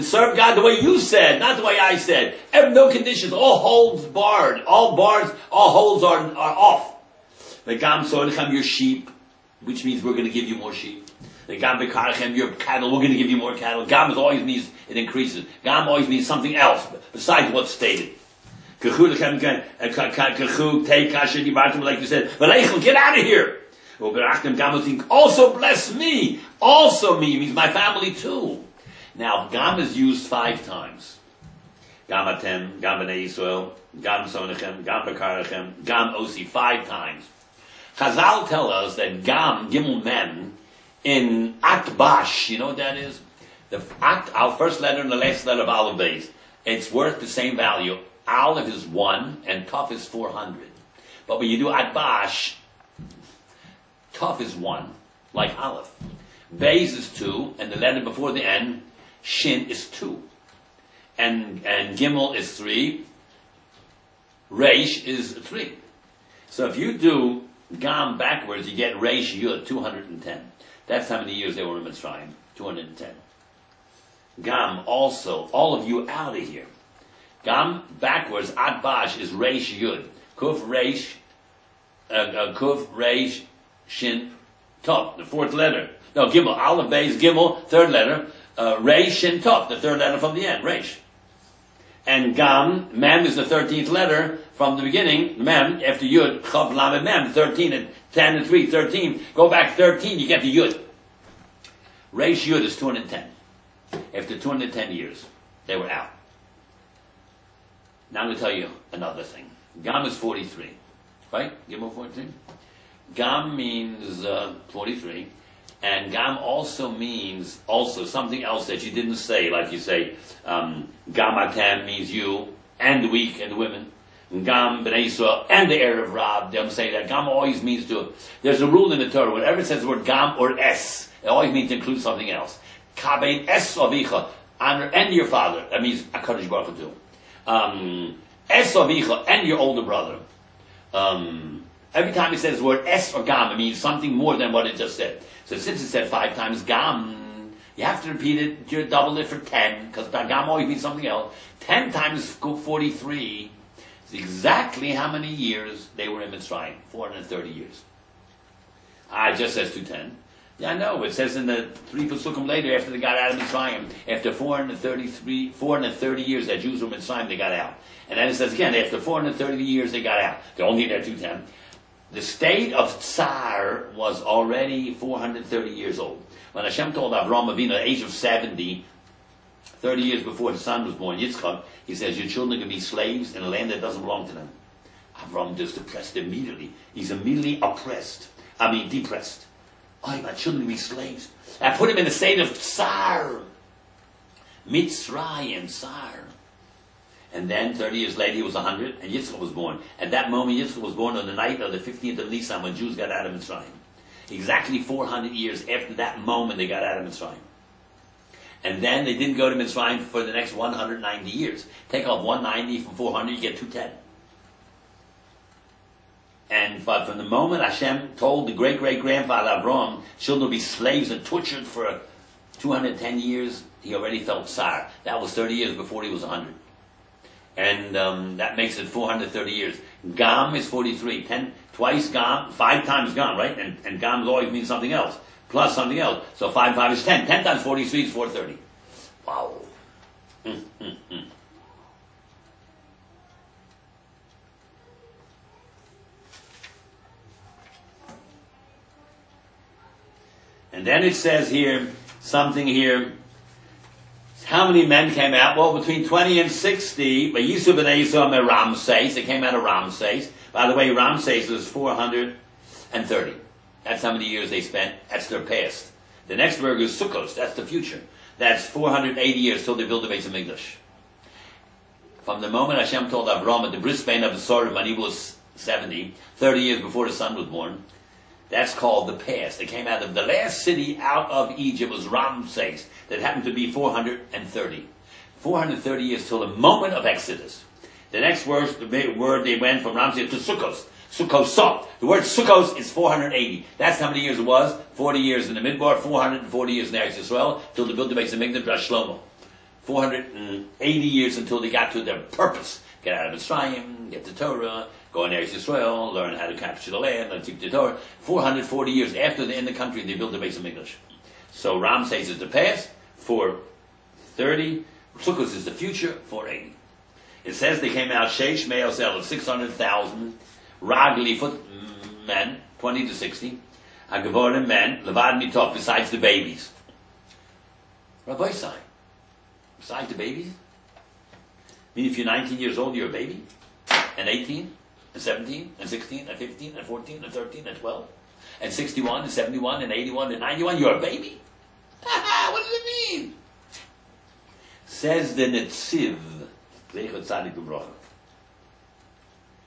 serve God the way you said, not the way I said. No conditions, all holds barred, all holds are off. The Gam Solechem, your sheep, which means we're going to give you more sheep. The Gam Bekarachem, your cattle, we're going to give you more cattle. Gam always means it increases. Gam always means something else besides what's stated. Like you said, get out of here. Also bless me. Also me means my family too. Now, Gam is used 5 times. Gam Atem, Gam B'nai Yisrael, Gam Sonechem, Gam Bekarachem, Gam Osi, 5 times. Chazal tell us that Gam, Gimel Mem, in Atbash, you know what that is? The our first letter and the last letter of Aleph Beis. It's worth the same value. Aleph is 1 and Taf is 400. But when you do Atbash, Taf is 1, like Aleph. Beis is 2, and the letter before the N, Shin, is 2. And Gimel is 3. Reish is 3. So if you do Gam backwards, you get Reish Yud, 210. That's how many years they were in Mitzrayim, 210. Gam also, all of you out of here. Gam backwards, Atbash is Reish Yud. Kuf Reish Kuf, Reish, Shin, Tov, the fourth letter. No, Gimel. Aleph, Beis, Gimel, third letter. Reish, Shin, Tov, the third letter from the end. Reish. And Gam, Mem is the 13th letter from the beginning. Mem, after Yud, Chav, Lamed, Mem, 13 and 10 and 3, 13. Go back 13, you get the Yud. Reish Yud is 210. After 210 years, they were out. Now I'm going to tell you another thing. Gam is 43. Right? Gimel 43. Gam means 43. And Gam also means something else that you didn't say, like you say, Gam Atem means you, and the weak, and the women. Gam B'nai Yisrael, and the Erev Rab. They don't say that. Gam always means to. There's a rule in the Torah. Whenever it says the word Gam or Es, it always means to include something else. Kabein Es Avicha, honor and your father. That means HaKadosh Baruch Hu too. Es Avicha, and your older brother. Every time it says the word Es or Gam, it means something more than what it just said. So since it said 5 times Gam, you have to repeat it, you double it for 10, because Gam always means something else. 10 times 43 is exactly how many years they were in Mitzrayim. 430 years. It just says 210. Yeah, I know. It says in the 3 Pesukim later, after they got out of Mitzrayim, after 430 years that Jews were in Mitzrayim, they got out. And then it says again, after 430 years they got out. They're only there 210. The state of Tsar was already 430 years old. When Hashem told Avraham Avinu at the age of 70, 30 years before his son was born, Yitzchak, he says, your children can be slaves in a land that doesn't belong to them. Avraham just depressed immediately. He's immediately depressed. Oh, my children can be slaves. I put him in a state of Tsar. Mitzrayim, Tsar. And then 30 years later he was 100 and Yitzchak was born. At that moment Yitzchak was born on the night of the 15th of Nisan when Jews got out of Mitzrayim. Exactly 400 years after that moment they got out of Mitzrayim. And then they didn't go to Mitzrayim for the next 190 years. Take off 190 from 400, you get 210. But from the moment Hashem told the great-great-grandfather Avraham, children will be slaves and tortured for 210 years, he already felt Tsar. That was 30 years before he was 100. And that makes it 430 years. Gam is 43. 10, twice Gam, 5 times Gam, right? And Gam always means something else, plus something else. So 5 5 is 10. 10 times 43 is 430. Wow. And then it says here, something here. How many men came out? Well, between 20 and 60, but Yosef and Yosef and Ramses, they came out of Ramses. By the way, Ramses was 430. That's how many years they spent. That's their past. The next word is Sukkos. That's the future. That's 480 years till they build the Beis Hamikdash. From the moment Hashem told Avraham at the brisbane of the Sorah when he was 70, 30 years before the son was born, that's called the past. They came out of the last city out of Egypt was Ramses. That happened to be 430. 430 years till the moment of Exodus. The next word they went from Ramses to Sukkos. Sukkos. The word Sukkos is 480. That's how many years it was. 40 years in the Midbar, 440 years in Eretz Yisrael, till they built the Beis Hamikdash, Rosh Shlomo. 480 years until they got to their purpose. Get out of Mitzrayim, get the Torah, go in Eretz Yisrael, learn how to capture the land, and teach the Torah. 440 years after they're in the country, they built the Beis Hamikdash. So Ramses is the past, 430. Sukkos is the future, 480. It says they came out Sheish Me'osel of 600,000 Ragli foot men, 20 to 60. Agavorim men, Levad Mitov, besides the babies. Rabbi Sai, besides the babies? I mean, if you're 19 years old, you're a baby? And 18? And 17? And 16? And 15? And 14? And 13? And 12? And 61? And 71? And 81? And 91? You're a baby? What does it mean? Says the Netziv,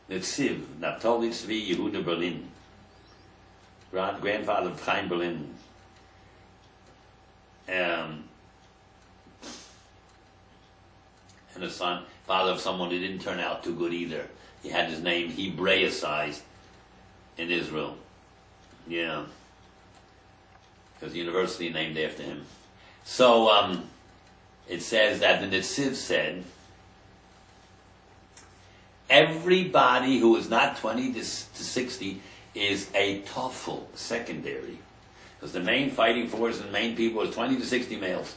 Netziv, Naphtali Tzvi Yehuda Berlin, grandfather of Chaim Berlin. And a son, father of someone who didn't turn out too good either. He had his name Hebraicized in Israel. Yeah. Because the university named after him. So, it says that the Netziv said, Everybody who is not 20 to 60 is a TOEFL secondary. Because the main fighting force and the main people is 20 to 60 males.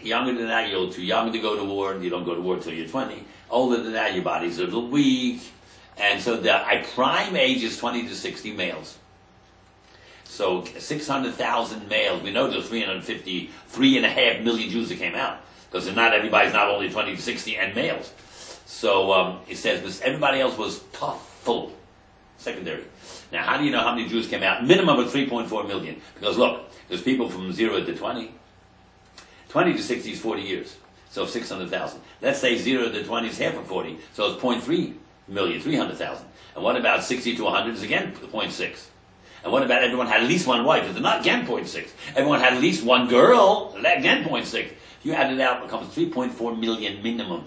Younger than that, you're too young to go to war, and you don't go to war until you're 20. Older than that, your body's a little weak. And so the prime age is 20 to 60 males. So 600,000 males. We know there's 3.5 million Jews that came out. Because everybody's not only 20 to 60 and males. So it says this, everybody else was TOEFL secondary. Now, how do you know how many Jews came out? Minimum of 3.4 million. Because look, there's people from 0 to 20. 20 to 60 is 40 years. So 600,000. Let's say 0 to 20 is half of 40. So it's 0.3 million, 300,000. And what about 60 to 100 is again 0.6. And what about everyone had at least one wife? It's not again 0.6. Everyone had at least one girl, again 0.6. If you add it out, it becomes 3.4 million minimum.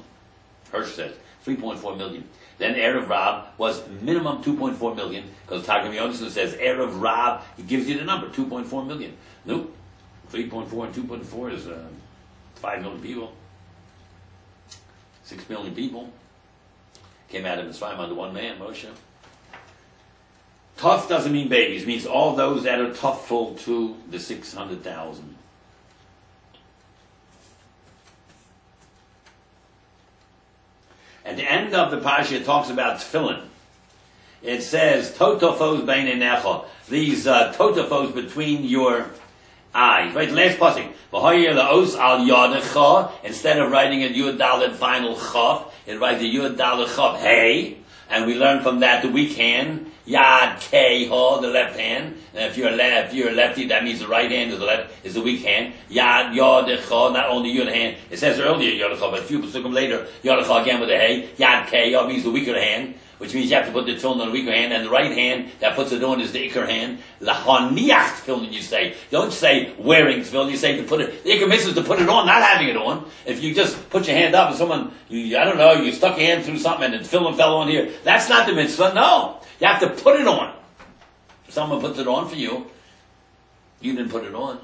Hirsch says 3.4 million. Then Erev Rab was minimum 2.4 million, because Targum Yonason says Erev Rab, he gives you the number, 2.4 million. Nope. 3.4 and 2.4 is 5 million people. 6 million people came out of Mitzrayim under one man, Moshe. Tough doesn't mean babies, it means all those that are toughful to the 600,000. At the end of the parsha, it talks about tefillin. It says, Totofos beinenecha. These totofos between your eyes. Right, last passing. Instead of writing a Yud Dalet final Chaf, it writes a Yud Dalet Chaf Hey. And we learn from that the weak hand, Yad Kei Ho, the left hand. And if you're a lefty, that means the right hand is the weak hand. Yad Yod Cho, not only your hand. It says earlier Yod Cho, but a few seconds later, Yod Cho again with a Hey. Yad Kei Ho means the weaker hand, which means you have to put the tefillin on the weaker hand, and the right hand that puts it on is the ikar hand. Lahaniach tefillin, you say. Don't say wearing tefillin, you say to put it. The ikar mitzvah is to put it on, not having it on. If you just put your hand up and someone, you stuck your hand through something and the tefillin fell on here, that's not the mitzvah, no. You have to put it on. If someone puts it on for you, you didn't put it on.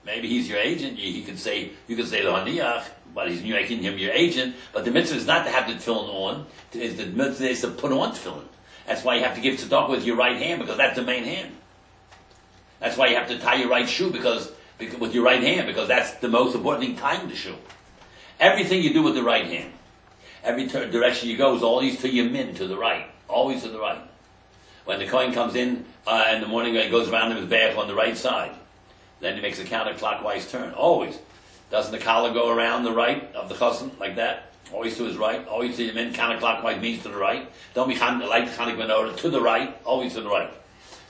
Maybe he's your agent, you could say lahaniach, but he's making him your agent. But the mitzvah is not to have the tefillin on. The mitzvah is to put on tefillin. That's why you have to give tzedakah with your right hand, because that's the main hand. That's why you have to tie your right shoe with your right hand, because that's the most important thing, tying the shoe. Everything you do with the right hand. Every direction you go is always to yamin, to the right. Always to the right. When the Kohen comes in the morning, he goes around his bath on the right side. Then he makes a counterclockwise turn. Always. Doesn't the collar go around the right of the chassan like that? Always to his right. Always to yamin. Counterclockwise means to the right. Don't be like Chanik Menorah, to the right. Always to the right.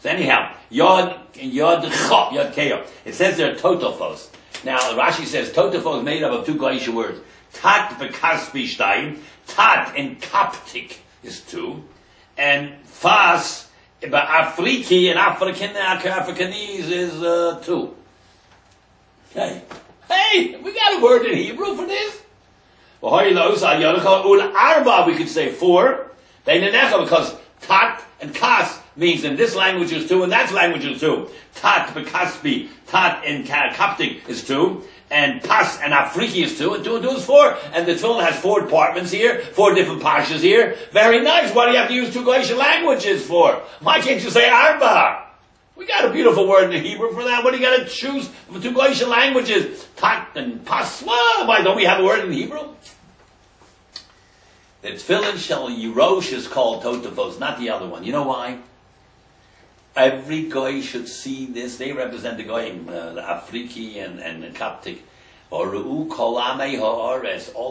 So anyhow, Yod Keo. It says there totofos. Now Rashi says totofos is made up of two Goyish words. Tat bekaspi shtayim. Tat in Coptic is two. And fas Afriki and Africanese is two. Hey, we got a word in Hebrew for this. We could say four. Because tat and kas means in this language is two and that language is two. Tat bekaspi, tat in Coptic is two. And pas and Afriki is two, and two and two is four. And the tefillin has four departments here, four different parshas here. Very nice. What do you have to use two Goyish languages for? Why can't you say arba? We got a beautiful word in Hebrew for that. What do you got to choose for two Goyish languages? Tat and pas. Well, why don't we have a word in Hebrew? The tefillin shel Yerosh is called totofos, not the other one. You know why? Every Goy should see this. They represent the Goyim, the Afriki and the Coptic. All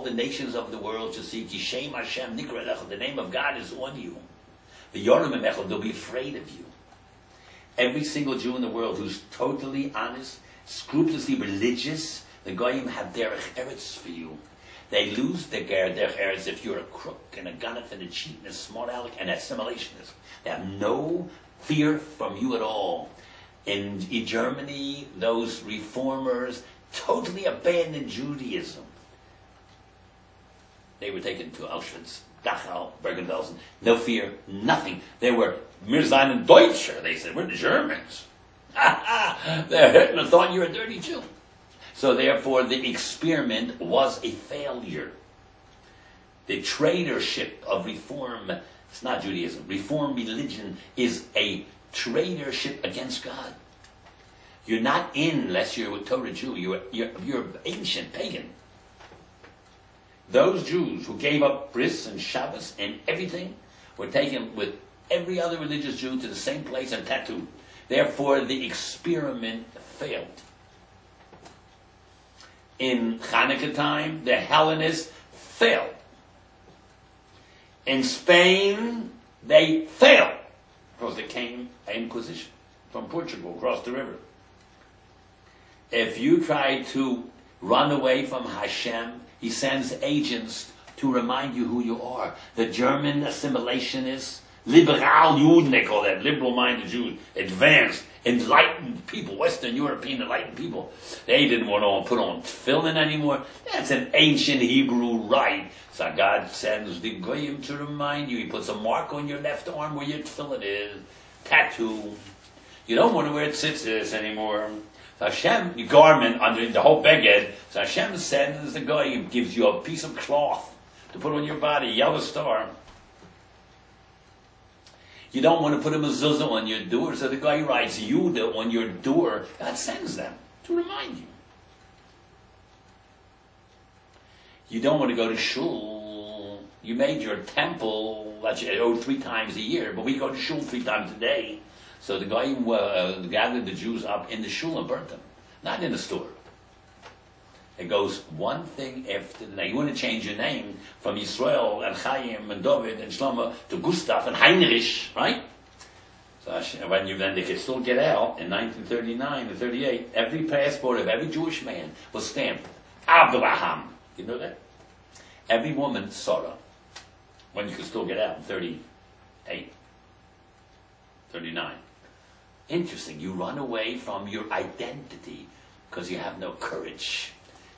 the nations of the world should see Kishem Hashem Nikra Lecha. The name of God is on you. The Yorim Emecha, they'll be afraid of you. Every single Jew in the world who's totally honest, scrupulously religious, the Goyim have derech eretz for you. They lose their derech eretz if you're a crook and a ganef and a cheat and a smart aleck and assimilationist. They have no fear from you at all. In Germany, those reformers totally abandoned Judaism. They were taken to Auschwitz, Dachau, Bergen-Belsen. No fear, nothing. They were Wir seien Deutscher. They said, we're the Germans. Hitler thought you were a dirty Jew. So therefore, the experiment was a failure. The traitorship of Reform, it's not Judaism. Reform religion is a traitorship against God. You're not in unless you're a Torah Jew. You're ancient pagan. Those Jews who gave up bris and Shabbos and everything were taken with every other religious Jew to the same place and tattooed. Therefore, the experiment failed. In Hanukkah time, the Hellenists failed. In Spain, they failed because there came an Inquisition from Portugal across the river. If you try to run away from Hashem, He sends agents to remind you who you are. The German assimilationists, liberal Juden, they call that, liberal-minded Jews, advanced, enlightened people, Western European enlightened people. They didn't want to put on tefillin anymore. That's an ancient Hebrew rite. So God sends the goyim to remind you. He puts a mark on your left arm where your tefillin is, tattoo. You don't want to wear tzitzis anymore. So Hashem, your garment under the whole beged. So Hashem sends the goyim, gives you a piece of cloth to put on your body, yellow star. You don't want to put a mezuzah on your door, so the guy writes Yudah on your door. God sends them to remind you. You don't want to go to shul. You made your temple that you owed 3 times a year, but we go to shul 3 times a day. So the guy gathered the Jews up in the shul and burnt them, not in the store. It goes one thing after the next. You want to change your name from Yisrael and Chaim and David and Shlomo to Gustav and Heinrich, right? So then they could still get out in 1939 and 38. Every passport of every Jewish man was stamped Abraham. You know that? Every woman, Sarah. When you could still get out in 38, 39. Interesting. You run away from your identity because you have no courage.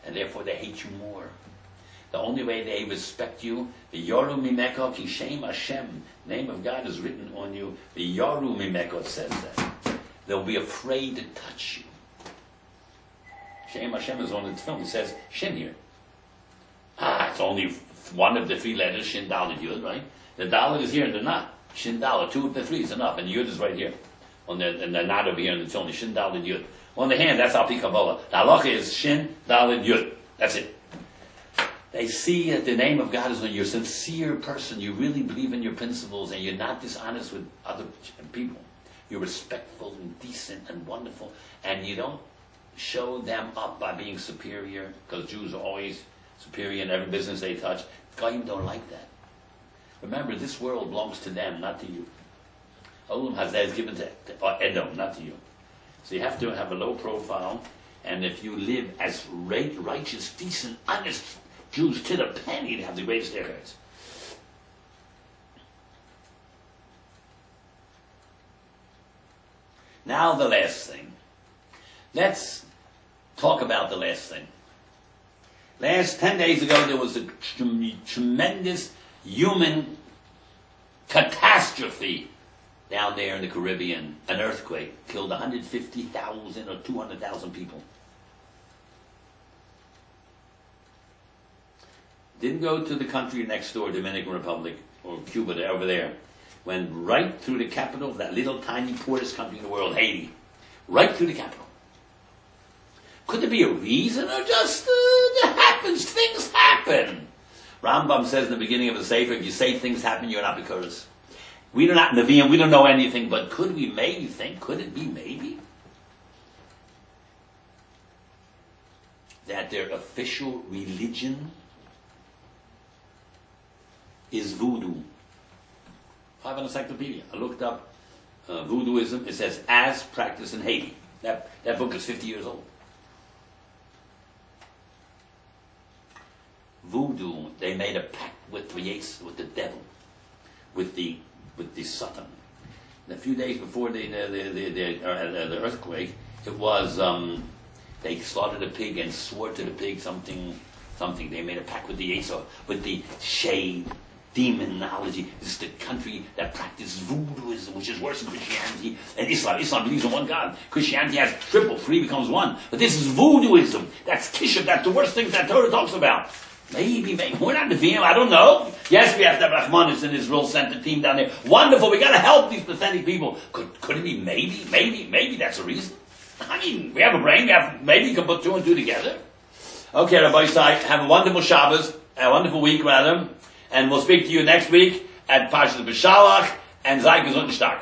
And therefore they hate you more. The only way they respect you, the Yoru Mimeko Ki Shem Hashem, name of God is written on you. The Yoru Mimeko says that. They'll be afraid to touch you. Shem Hashem is on the film. It says Shin here. It's only one of the 3 letters, Shin Dalet Yud, right? The Dalet is here and the Not. Shin Dalet, 2 of the 3 is enough, and the Yud is right here. And the Not over here, and it's only Shin Dalet Yud. On the hand, that's Al Pi Kabbalah. The halacha is Shin, Dalet, Yud. That's it. They see that the name of God is on you. You're a sincere person. You really believe in your principles, and you're not dishonest with other people. You're respectful and decent and wonderful, and you don't show them up by being superior, because Jews are always superior in every business they touch. Goyim don't like that. Remember, this world belongs to them, not to you. Olam Hazeh is given to Edom, not to you. So you have to have a low profile, and if you live as righteous, decent, honest Jews to the penny, you have the greatest haircuts. Now the last thing. Let's talk about the last thing. 10 days ago, there was a tremendous human catastrophe down there in the Caribbean. An earthquake killed 150,000 or 200,000 people. Didn't go to the country next door, Dominican Republic or Cuba, over there. Went right through the capital of that little tiny poorest country in the world, Haiti. Right through the capital. Could there be a reason, or just it happens? Things happen. Rambam says in the beginning of the Sefer, if you say things happen, you're not because. We do not Nevi'im, we don't know anything, but could we maybe think, could it be maybe that their official religion is voodoo? I have an encyclopedia. I looked up voodooism. It says, as practiced in Haiti. That book is 50 years old. Voodoo, they made a pact with the devil, with the Satan. And a few days before the earthquake, it was they slaughtered a pig and swore to the pig something. They made a pact with the Yetzer, with the shade, demonology. This is the country that practices voodooism, which is worse than Christianity and Islam. Islam believes in one God. Christianity has triple, 3 becomes 1. But this is voodooism. That's Kisha. That's the worst thing that Torah talks about. Maybe. We're not Nevi'im, I don't know. Yes, we have to have Rachmanis in Israel, sent the team down there. Wonderful, we gotta help these pathetic people. Could it be maybe that's a reason? I mean, we have a brain, maybe you can put 2 and 2 together. Okay, Rabbi Sai, have a wonderful Shabbos, a wonderful week rather, and we'll speak to you next week at Parshas B'Shalach and Sei gesund stark.